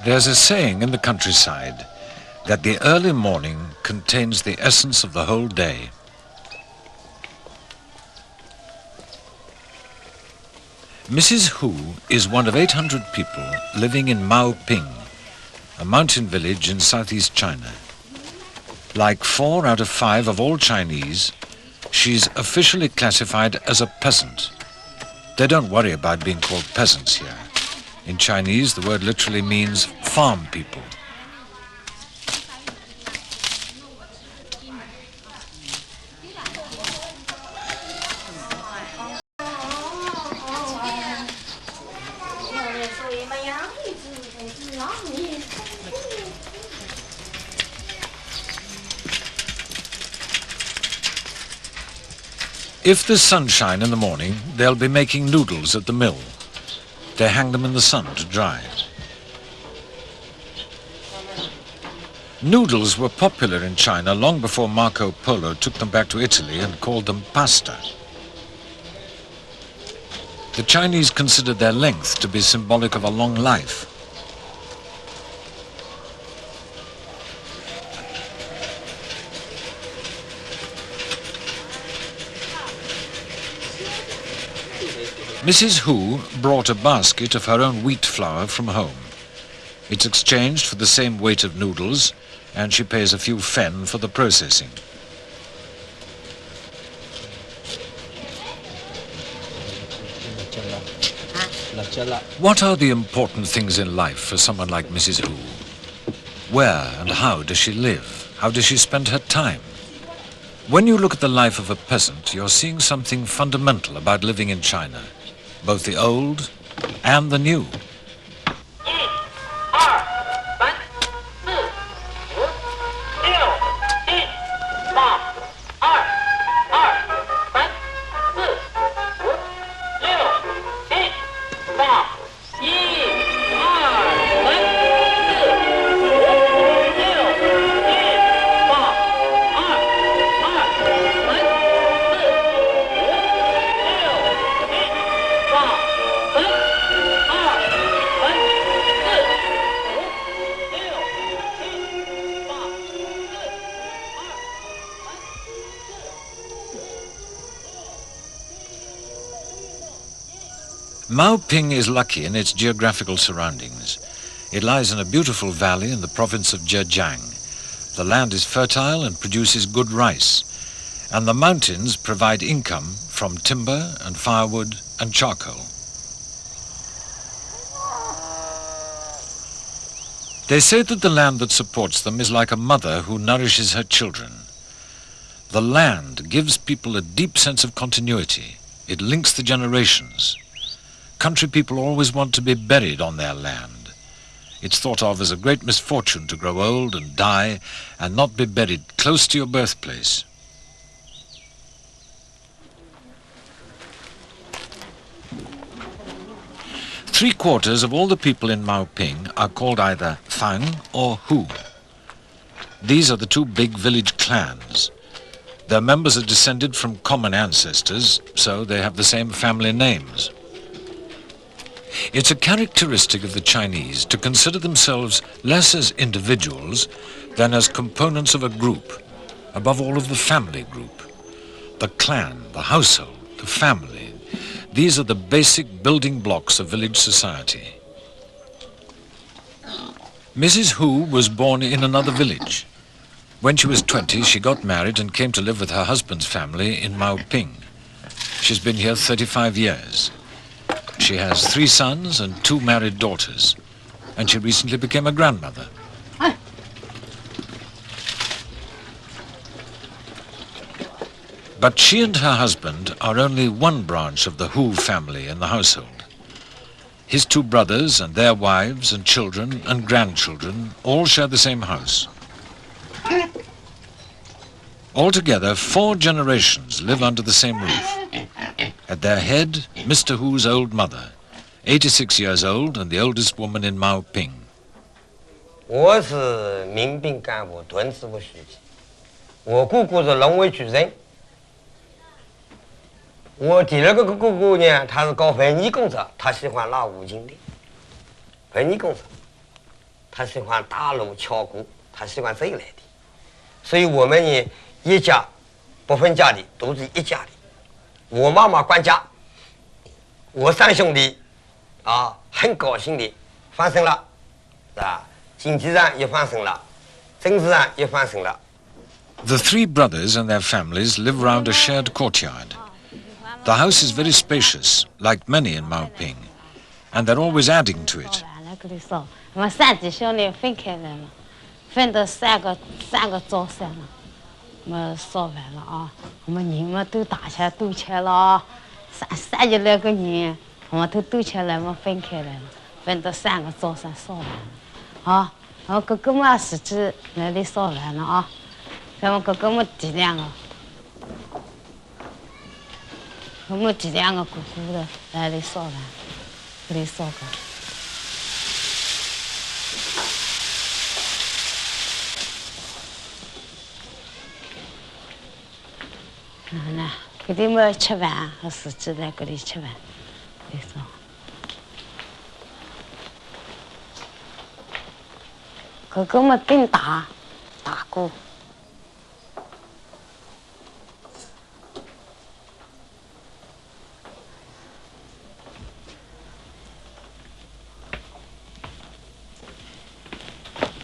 There's a saying in the countryside that the early morning contains the essence of the whole day. Mrs. Hu is one of 800 people living in Maoping, a mountain village in southeast China. Like 4 out of 5 of all Chinese, she's officially classified as a peasant. They don't worry about being called peasants here. In Chinese, the word literally means farm people. If there's sunshine in the morning, they'll be making noodles at the mill. They hang them in the sun to dry. Noodles were popular in China long before Marco Polo took them back to Italy and called them pasta. The Chinese considered their length to be symbolic of a long life. Mrs. Hu brought a basket of her own wheat flour from home. It's exchanged for the same weight of noodles, and she pays a few fen for the processing. What are the important things in life for someone like Mrs. Hu? Where and how does she live? How does she spend her time? When you look at the life of a peasant, you're seeing something fundamental about living in China, both the old and the new. Maoping is lucky in its geographical surroundings. It lies in a beautiful valley in the province of Zhejiang. The land is fertile and produces good rice, and the mountains provide income from timber and firewood and charcoal. They say that the land that supports them is like a mother who nourishes her children. The land gives people a deep sense of continuity. It links the generations. Country people always want to be buried on their land. It's thought of as a great misfortune to grow old and die and not be buried close to your birthplace. Three-quarters of all the people in Maoping are called either Fang or Hu. These are the 2 big village clans. Their members are descended from common ancestors, so they have the same family names. It's a characteristic of the Chinese to consider themselves less as individuals than as components of a group, above all of the family group. The clan, the household, the family, these are the basic building blocks of village society. Mrs. Hu was born in another village. When she was 20, she got married and came to live with her husband's family in Maoping. She's been here 35 years. She has 3 sons and 2 married daughters, and she recently became a grandmother. But she and her husband are only one branch of the Hu family in the household. His 2 brothers and their wives and children and grandchildren all share the same house. Altogether, 4 generations live under the same roof. At their head, Mr. Hu's old mother, 86 years old and the oldest woman in Maoping. 我是民兵干部屯支部书记，我姑姑是农委局人。我第2个姑姑呢，她是搞文艺工作，她喜欢拿五金的文艺工作。他喜欢打龙敲鼓，他喜欢这一类的。所以我们呢一家不分家的，都是一家的。我妈妈管家，我三兄弟啊，很高兴的翻身了，啊，经济上也翻身了，政治上也翻身了。The three brothers and their families live round a shared courtyard. The house is very spacious, like many in Maoping, and they're always adding to it. 我们三弟兄弟分开来了，分到三个早上了，我们烧完了啊，我们人们都打起来斗起来了啊，30来个人，我们都斗起来，我们分开来了，分到3个早上烧完了，啊，然后哥哥们自己来里烧完了啊，咱们哥哥们弟2个，我们弟2个哥哥的来里烧完，这里烧个。那给他们吃饭，和司机在这里吃饭，你说。哥哥们更打过。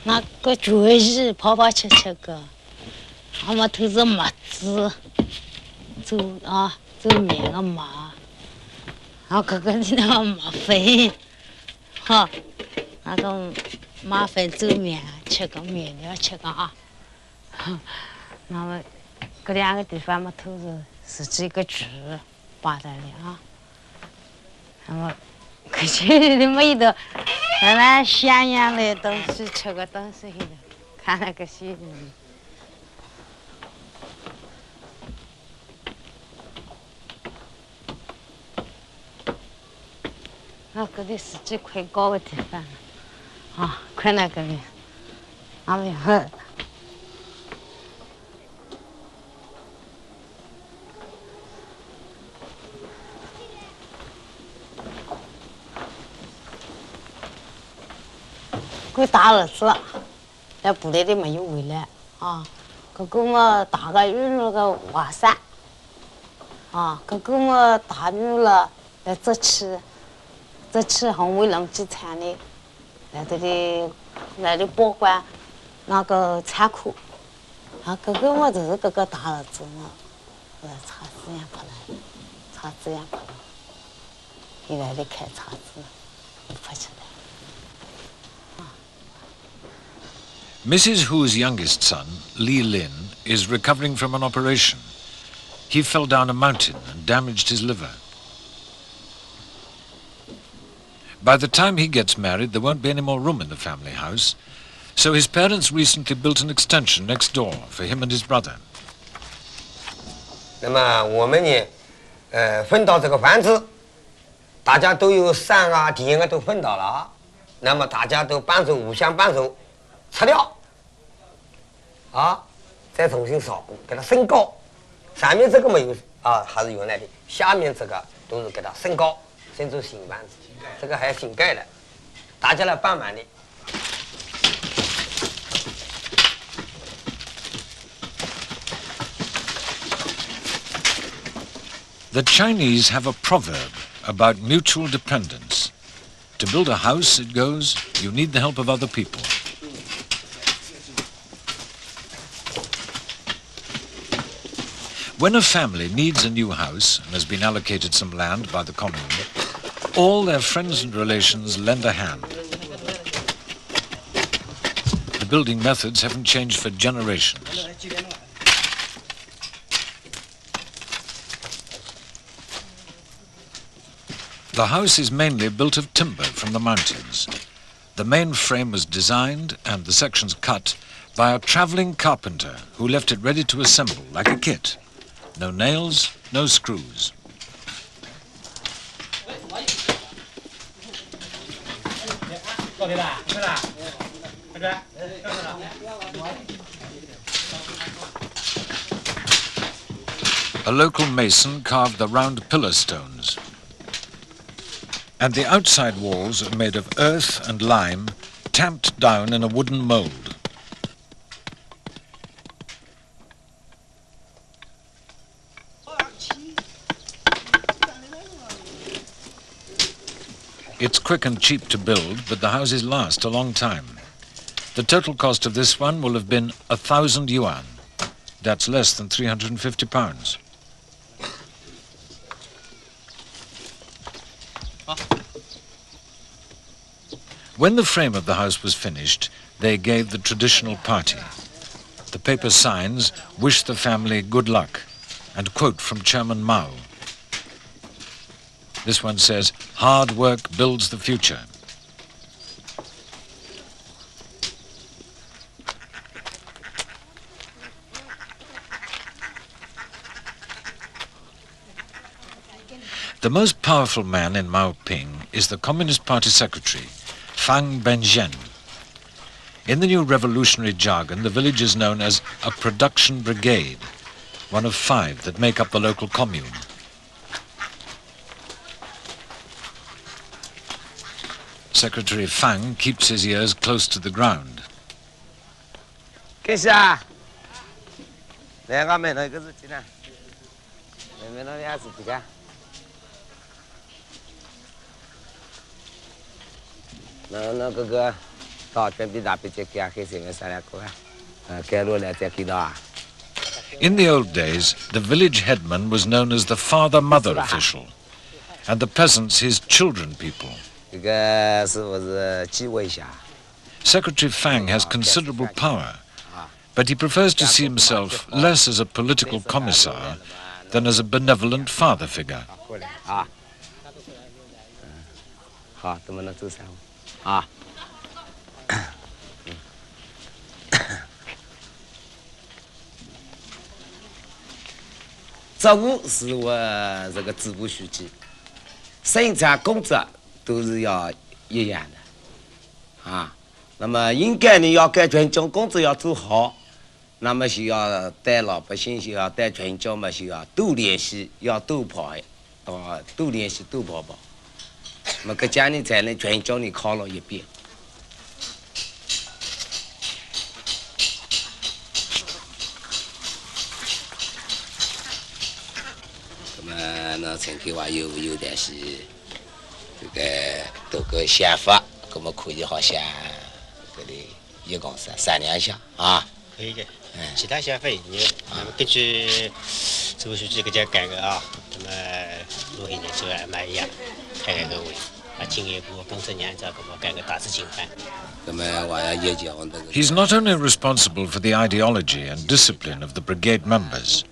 那个主意跑吃个，我们都是麦子。做面个麻，然后哥哥的那个麻粉，哈，那个麻粉做面，吃个面条吃个啊，那么这2个地方嘛都是自己一个住，摆在里啊，那么可去的没得，那咸阳的东西吃个东西的，看那个戏的。那这里是最快高的地方，啊，快那个里，俺们很。我大儿子在部队里没有回来啊，哥哥们大个有那个瓦山，啊，哥哥们大女了在这去红卫龙集团的，在这里保管那个仓库，啊，哥哥们就是这个大儿子嘛，查资源跑了，现在在开茶子，跑起来。Mrs. Hu's youngest son, Li Lin, is recovering from an operation. He fell down a mountain and damaged his liver. By the time he gets married, there won't be any more room in the family house, so his parents recently built an extension next door for him and his brother. 那么我们呢，分到这个房子，大家都有山啊、田啊都分到了啊，那么大家都互相帮手，拆掉，啊，再重新烧，给它升高。上面这个没有啊，还是原来的，下面这个都是给它升高，升出新房子。这个还新盖的，大家来帮忙的。The Chinese have a proverb about mutual dependence. To build a house, it goes, you need the help of other people. When a family needs a new house and has been allocated some land by the commune, all their friends and relations lend a hand. The building methods haven't changed for generations. The house is mainly built of timber from the mountains. The main frame was designed and the sections cut by a travelling carpenter who left it ready to assemble like a kit. No nails, no screws. A local mason carved the round pillar stones. And the outside walls are made of earth and lime tamped down in a wooden mould. It's quick and cheap to build, but the houses last a long time. The total cost of this one will have been 1,000 yuan. That's less than £350. When the frame of the house was finished, they gave the traditional party. The paper signs wish the family good luck and quote from Chairman Mao. This one says, "Hard work builds the future." The most powerful man in Maoping is the Communist Party secretary, Fang Benzhen. In the new revolutionary jargon, the village is known as a production brigade, one of 5 that make up the local commune. Secretary Fang keeps his ears close to the ground. In the old days, the village headman was known as the father-mother official, and the peasants his children people. Secretary Fang has considerable power, but he prefers to see himself less as a political commissar than as a benevolent father figure. He's not only responsible for the ideology and discipline of the brigade members.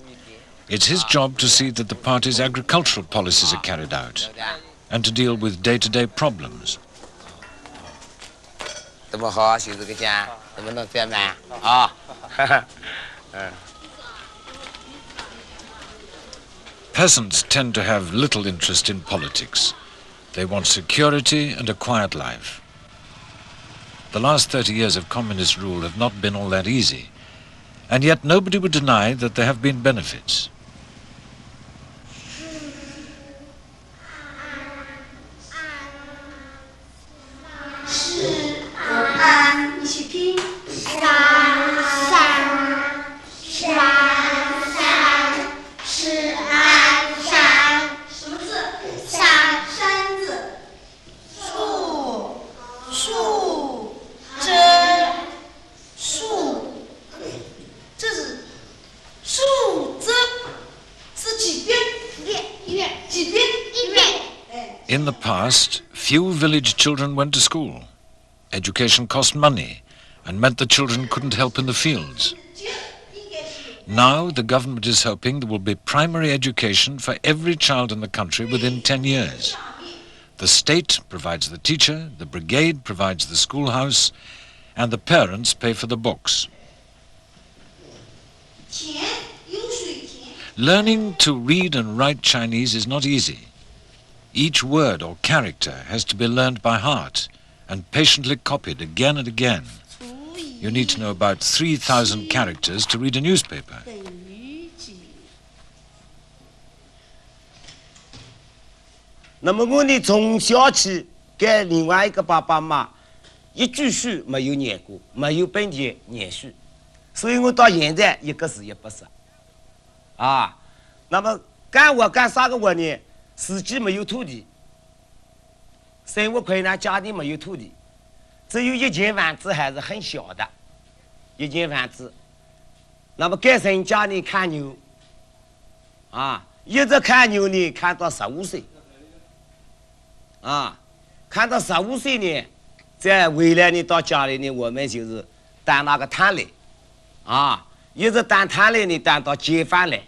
It's his job to see that the party's agricultural policies are carried out and to deal with day-to-day problems. Peasants tend to have little interest in politics. They want security and a quiet life. The last 30 years of communist rule have not been all that easy, and yet nobody would deny that there have been benefits. In the past, few village children went to school. Education cost money and meant the children couldn't help in the fields. Now, the government is hoping there will be primary education for every child in the country within 10 years. The state provides the teacher, the brigade provides the schoolhouse, and the parents pay for the books. Learning to read and write Chinese is not easy. Each word or character has to be learned by heart and patiently copied again and again. You need to know about 3,000 characters to read a newspaper. 一句书没有念过，没有本地念书，所以我到现在一个字也不识。啊，那么干我干啥个活呢？自己没有土地，生活困难，家里没有土地，只有一间房子还是很小的，一间房子。那么改成家里看牛，啊，一直看牛呢，看到15岁，啊，看到15岁呢，再回来呢到家里呢，我们就是担那个摊来，啊，一直担摊来呢，担到解放来。